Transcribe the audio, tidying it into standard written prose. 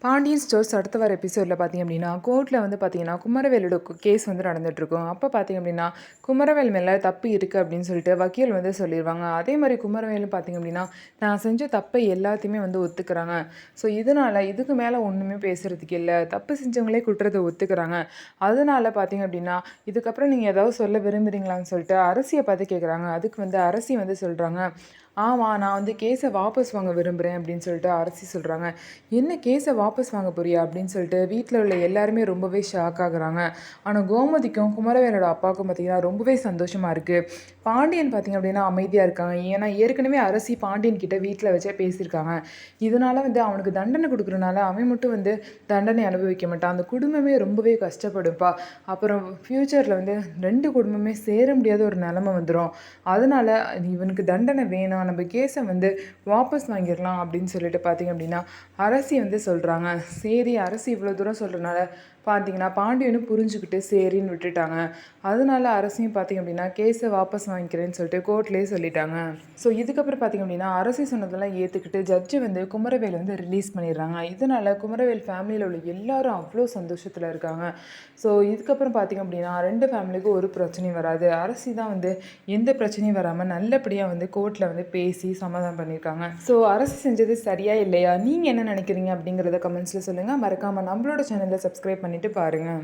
Pandian stores அடுத்த வர எபிசோடில் பார்த்திங்க அப்படின்னா கோர்ட்டில் வந்து பார்த்திங்கன்னா குமரவேலோட கேஸ் வந்து நடந்துகிட்ருக்கும். அப்போ பார்த்திங்க அப்படின்னா குமரவேல் மேலே தப்பு இருக்குது அப்படின்னு சொல்லிட்டு வக்கீல் வந்து சொல்லிடுவாங்க. அதே மாதிரி குமரவேலும் பார்த்திங்க அப்படின்னா நான் செஞ்ச தப்பை எல்லாத்தையுமே வந்து ஒத்துக்கிறாங்க. ஸோ இதனால் இதுக்கு மேலே ஒன்றுமே பேசுகிறதுக்கு இல்லை, தப்பு செஞ்சவங்களே குற்றத்தை ஒத்துக்கிறாங்க. அதனால் பார்த்திங்க அப்படின்னா இதுக்கப்புறம் நீங்கள் ஏதாவது சொல்ல விரும்புகிறீங்களான்னு சொல்லிட்டு அரசியை பார்த்து கேட்குறாங்க. அதுக்கு வந்து அரசி வந்து சொல்கிறாங்க, ஆமாம் நான் வந்து கேஸை வாபஸ் வாங்க விரும்புகிறேன் அப்படின்னு சொல்லிட்டு அரசி சொல்கிறாங்க. என்ன கேஸை வாபஸ் வாங்க போறியா அப்படின்னு சொல்லிட்டு வீட்டில் உள்ள எல்லாருமே ரொம்பவே ஷாக் ஆகுறாங்க. ஆனால் கோமதிக்கும் குமரவேலோட அப்பாவுக்கும் பார்த்திங்கன்னா ரொம்பவே சந்தோஷமாக இருக்குது. பாண்டியன் பார்த்திங்க அப்படின்னா அமைதியாக இருக்காங்க. ஏன்னா ஏற்கனவே அரசி பாண்டியன் கிட்ட வீட்டில் வச்சே பேசியிருக்காங்க. இதனால் வந்து அவனுக்கு தண்டனை கொடுக்குறனால அவன் மட்டும் வந்து தண்டனை அனுபவிக்க மாட்டான், அந்த குடும்பமே ரொம்பவே கஷ்டப்படும்ப்பா. அப்புறம் ஃப்யூச்சரில் வந்து 2 குடும்பமே சேர முடியாத ஒரு நிலமை வந்துடும். அதனால் இவனுக்கு தண்டனை வேணும், நம்ம கேஸை வந்து வாபஸ் வாங்கிடலாம் அப்படின்னு சொல்லிட்டு பார்த்திங்க அப்படின்னா அரசி வந்து சொல்கிறாங்க. சரி, அரசி இவ்வளோ தூரம் சொல்கிறனால பார்த்தீங்கன்னா பாண்டியனும் புரிஞ்சுக்கிட்டு சரின்னு விட்டுட்டாங்க. அதனால அரசியும் பார்த்திங்க அப்படின்னா கேஸை வாபஸ் வாங்கிக்கிறேன்னு சொல்லிட்டு கோர்ட்லேயே சொல்லிட்டாங்க. ஸோ இதுக்கப்புறம் பார்த்திங்க அப்படின்னா அரசி சொன்னதெல்லாம் ஏற்றுக்கிட்டு ஜட்ஜு வந்து குமரவேல் வந்து ரிலீஸ் பண்ணிடுறாங்க. இதனால் குமரவேல் ஃபேமிலியில் உள்ள எல்லாரும் அவ்வளோ சந்தோஷத்தில் இருக்காங்க. ஸோ இதுக்கப்புறம் பார்த்திங்க அப்படின்னா 2 ஃபேமிலிக்கும் ஒரு பிரச்சனையும் வராது. அரசி தான் வந்து எந்த பிரச்சனையும் வராமல் நல்லபடியாக வந்து கோர்ட்டில் வந்து பேசி சமாதானம் பண்ணியிருக்காங்க. ஸோ அரசு செஞ்சது சரியா இல்லையா, நீங்கள் என்ன நினைக்கிறீங்க அப்படிங்கிறத கமெண்ட்ஸில் சொல்லுங்கள். மறக்காமல் நம்மளோட சேனலை சப்ஸ்கிரைப் பண்ணிவிட்டு பாருங்கள்.